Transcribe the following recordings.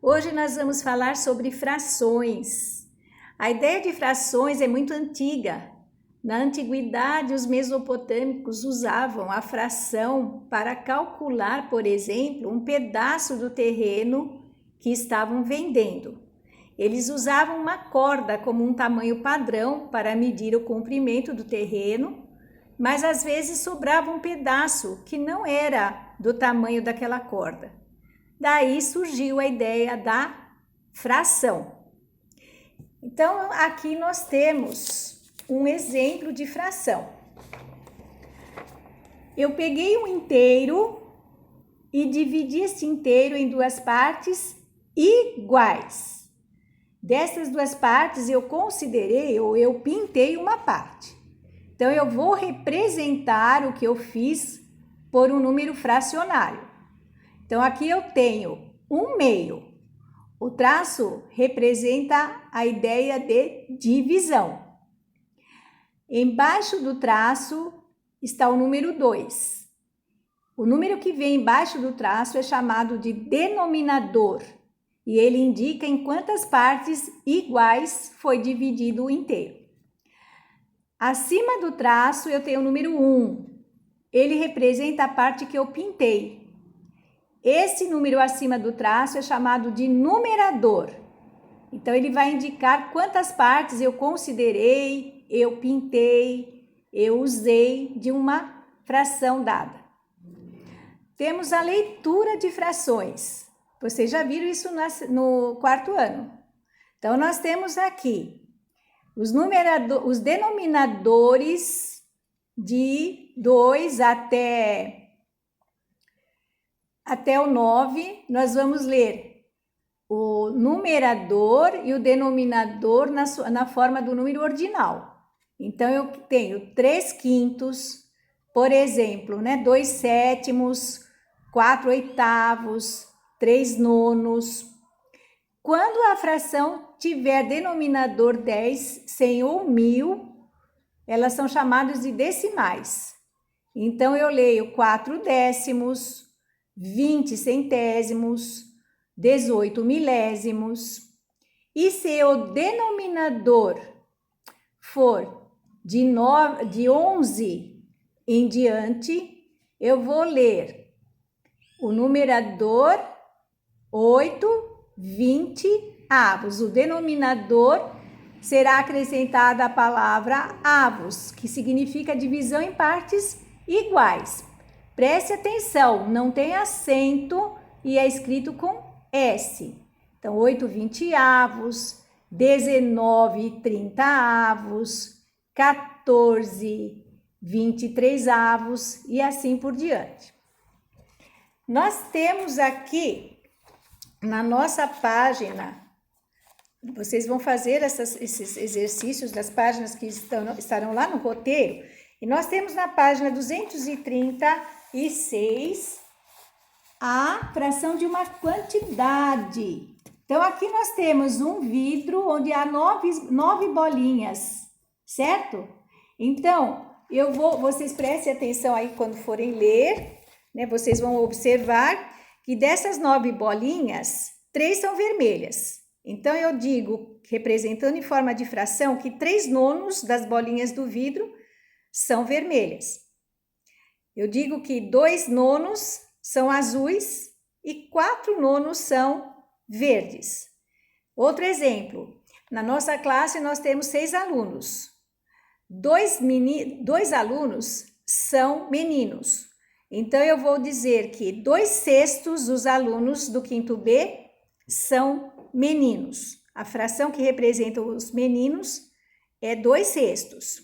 Hoje nós vamos falar sobre frações. A ideia de frações é muito antiga. Na antiguidade, os mesopotâmicos usavam a fração para calcular, por exemplo, um pedaço do terreno que estavam vendendo. Eles usavam uma corda como um tamanho padrão para medir o comprimento do terreno, mas às vezes sobrava um pedaço que não era do tamanho daquela corda. Daí surgiu a ideia da fração. Então, aqui nós temos um exemplo de fração. Eu peguei um inteiro e dividi esse inteiro em duas partes iguais. Dessas duas partes eu considerei ou eu pintei uma parte. Então, eu vou representar o que eu fiz por um número fracionário. Então, aqui eu tenho 1/2. O traço representa a ideia de divisão. Embaixo do traço está o número 2. O número que vem embaixo do traço é chamado de denominador e ele indica em quantas partes iguais foi dividido o inteiro. Acima do traço eu tenho o número 1. Ele representa a parte que eu pintei. Esse número acima do traço é chamado de numerador. Então, ele vai indicar quantas partes eu considerei, eu pintei, eu usei de uma fração dada. Temos a leitura de frações. Vocês já viram isso no 4º ano. Então, nós temos aqui os denominadores de 2 até o 9, nós vamos ler o numerador e o denominador na forma do número ordinal. Então, eu tenho 3/5, por exemplo, 2/7, 4/8, 3/9. Quando a fração tiver denominador 10, 100 ou 1000, elas são chamadas de decimais. Então, eu leio 4/10, 20 centésimos, 18 milésimos. E se o denominador for de 11 em diante, eu vou ler o numerador 8, 20 avos. O denominador será acrescentada a palavra avos, que significa divisão em partes iguais. Preste atenção, não tem acento e é escrito com S. Então, 8/20 avos, 19/30 avos, 14/23 avos e assim por diante. Nós temos aqui na nossa página, vocês vão fazer esses exercícios das páginas que estarão lá no roteiro, e nós temos na página 236 a fração de uma quantidade. Então, aqui nós temos um vidro onde há 9 bolinhas, certo? Então, vocês prestem atenção aí quando forem ler, vocês vão observar que dessas 9 bolinhas, 3 são vermelhas. Então, eu digo, representando em forma de fração, que 3/9 das bolinhas do vidro são vermelhas. Eu digo que 2/9 são azuis e 4/9 são verdes. Outro exemplo, na nossa classe nós temos 6 alunos. 2 alunos são meninos. Então, eu vou dizer que 2/6 dos alunos do 5º B são meninos. A fração que representa os meninos é 2/6.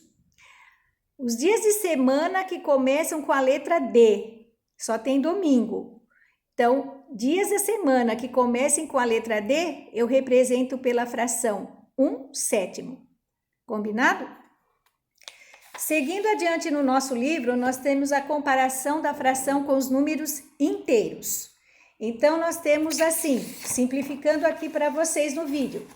Os dias de semana que começam com a letra D, só tem domingo. Então, dias da semana que comecem com a letra D, eu represento pela fração 1/7. Combinado? Seguindo adiante no nosso livro, nós temos a comparação da fração com os números inteiros. Então, nós temos assim, simplificando aqui para vocês no vídeo.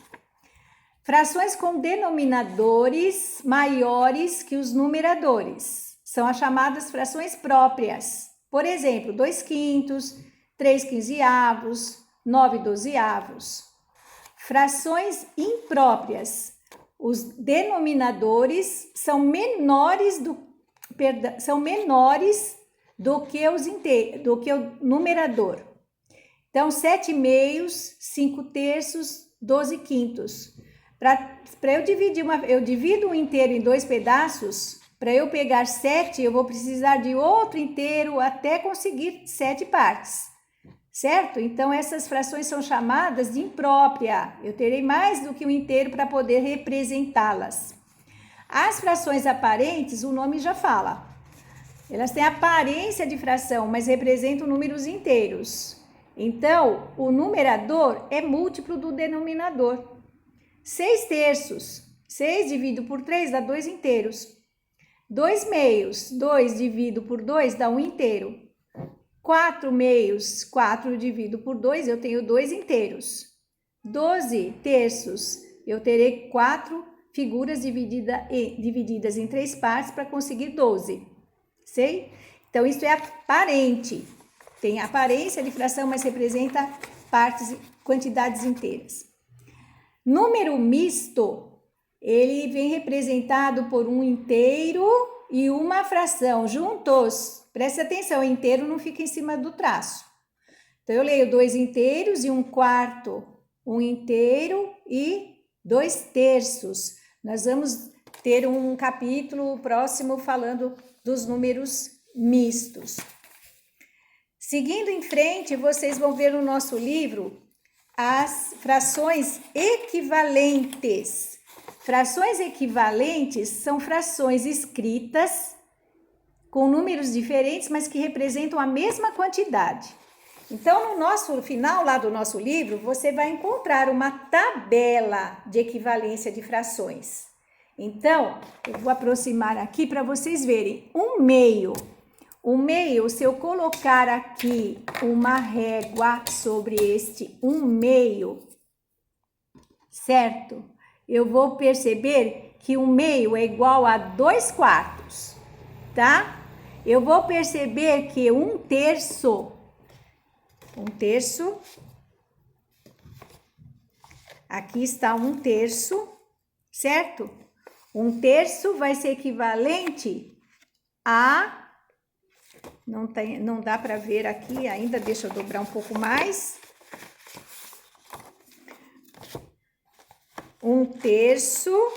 Frações com denominadores maiores que os numeradores. São as chamadas frações próprias. Por exemplo, 2/5, 3/15, 9/12. Frações impróprias. Os denominadores são menores do que o numerador. Então, 7/2, 5/3, 12/5. Para eu dividir eu divido um inteiro em 2 pedaços. Para eu pegar 7, eu vou precisar de outro inteiro até conseguir 7 partes, certo? Então, essas frações são chamadas de imprópria. Eu terei mais do que um inteiro para poder representá-las. As frações aparentes, o nome já fala. Elas têm aparência de fração, mas representam números inteiros. Então, o numerador é múltiplo do denominador. 6/3. 6 dividido por 3 dá 2 inteiros. 2/2. 2 dividido por 2 dá 1 inteiro. 4/2. 4 dividido por 2 eu tenho 2 inteiros. 12/3. Eu terei 4 figuras divididas em 3 partes para conseguir 12. Sei? Então, isso é aparente. Tem aparência de fração, mas representa quantidades inteiras. Número misto, ele vem representado por um inteiro e uma fração juntos. Preste atenção, inteiro não fica em cima do traço. Então, eu leio 2 inteiros e 1/4, 1 inteiro e 2/3. Nós vamos ter um capítulo próximo falando dos números mistos. Seguindo em frente, vocês vão ver no nosso livro as frações equivalentes. Frações equivalentes são frações escritas com números diferentes, mas que representam a mesma quantidade. Então, no nosso final lá do nosso livro, você vai encontrar uma tabela de equivalência de frações. Então, eu vou aproximar aqui para vocês verem. 1/2. 1/2, se eu colocar aqui uma régua sobre este 1/2, certo? Eu vou perceber que 1/2 é igual a 2/4, tá? Eu vou perceber que 1/3, aqui está 1/3, certo? 1/3 vai ser equivalente a... Não dá para ver aqui ainda, deixa eu dobrar um pouco mais. 1/3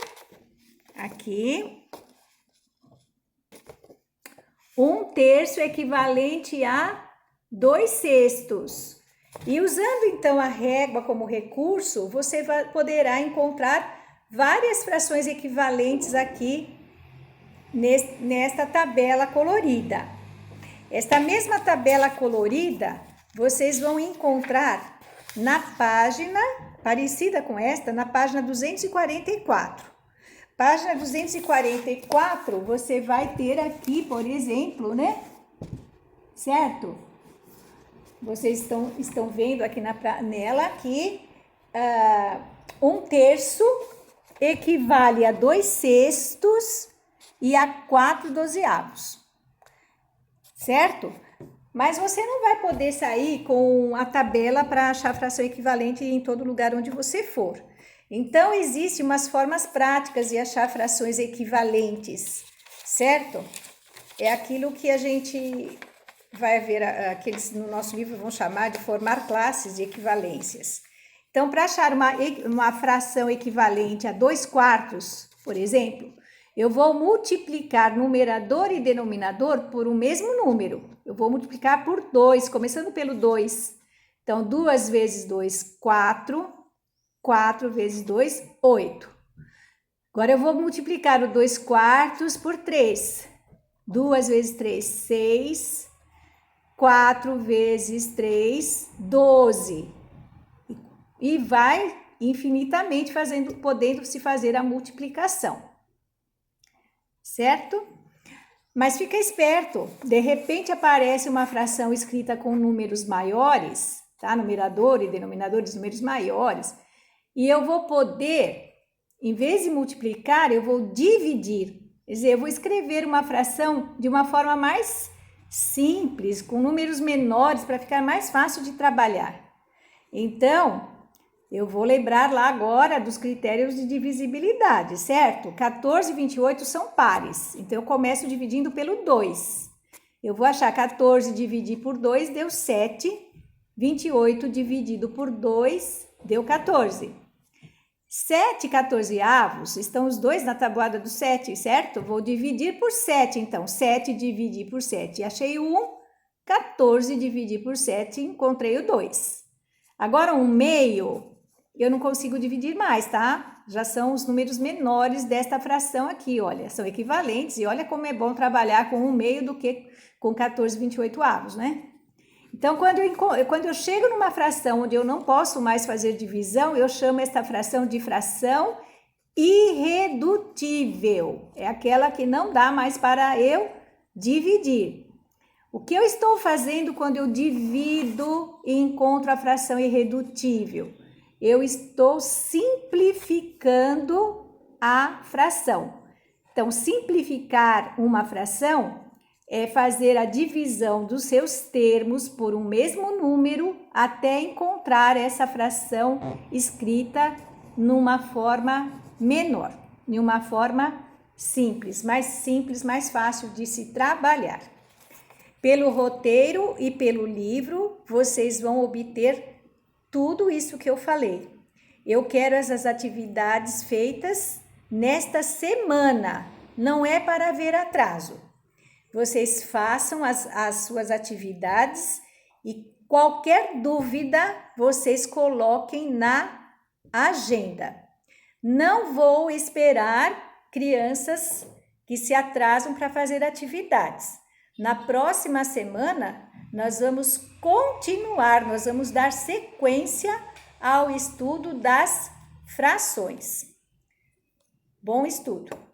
aqui. 1/3 é equivalente a 2/6. E usando então a régua como recurso, você poderá encontrar várias frações equivalentes aqui nesta tabela colorida. Esta mesma tabela colorida, vocês vão encontrar na página, parecida com esta, na página 244. Página 244, você vai ter aqui, por exemplo, né? Certo? Vocês estão vendo aqui nela aqui, 1/3 equivale a 2/6 e a 4/12. Certo? Mas você não vai poder sair com a tabela para achar a fração equivalente em todo lugar onde você for. Então, existem umas formas práticas de achar frações equivalentes, certo? É aquilo que a gente vai ver, aqueles no nosso livro vão chamar de formar classes de equivalências. Então, para achar uma fração equivalente a 2/4, por exemplo, eu vou multiplicar numerador e denominador por o mesmo número. Eu vou multiplicar por 2, começando pelo 2. Então, 2 vezes 2, 4. 4 vezes 2, 8. Agora, eu vou multiplicar o 2/4 por 3. 2 vezes 3, 6. 4 vezes 3, 12. E vai infinitamente podendo se fazer a multiplicação. Certo? Mas fica esperto, de repente aparece uma fração escrita com números maiores, tá? Numerador e denominador de números maiores, e eu vou poder, em vez de multiplicar, eu vou dividir. Quer dizer, eu vou escrever uma fração de uma forma mais simples, com números menores, para ficar mais fácil de trabalhar. Então, eu vou lembrar lá agora dos critérios de divisibilidade, certo? 14 e 28 são pares, então eu começo dividindo pelo 2. Eu vou achar 14 dividir por 2 deu 7, 28 dividido por 2 deu 14. 7 14avos, estão os dois na tabuada do 7, certo? Vou dividir por 7, então, 7 dividir por 7, achei o 1, 14 dividir por 7, encontrei o 2. Agora, 1/2, eu não consigo dividir mais, tá? Já são os números menores desta fração aqui, olha, são equivalentes, e olha como é bom trabalhar com 1/2 do que com 14 28avos, né? Então, quando eu chego numa fração onde eu não posso mais fazer divisão, eu chamo esta fração de fração irredutível. É aquela que não dá mais para eu dividir. O que eu estou fazendo quando eu divido e encontro a fração irredutível? Eu estou simplificando a fração. Então, simplificar uma fração é fazer a divisão dos seus termos por um mesmo número até encontrar essa fração escrita numa forma menor, em uma forma simples, mais fácil de se trabalhar. Pelo roteiro e pelo livro, vocês vão obter tudo isso que eu falei. Eu quero essas atividades feitas nesta semana, não é para haver atraso. Vocês façam as suas atividades e qualquer dúvida vocês coloquem na agenda. Não vou esperar crianças que se atrasam para fazer atividades. Na próxima semana, nós vamos continuar, nós vamos dar sequência ao estudo das frações. Bom estudo!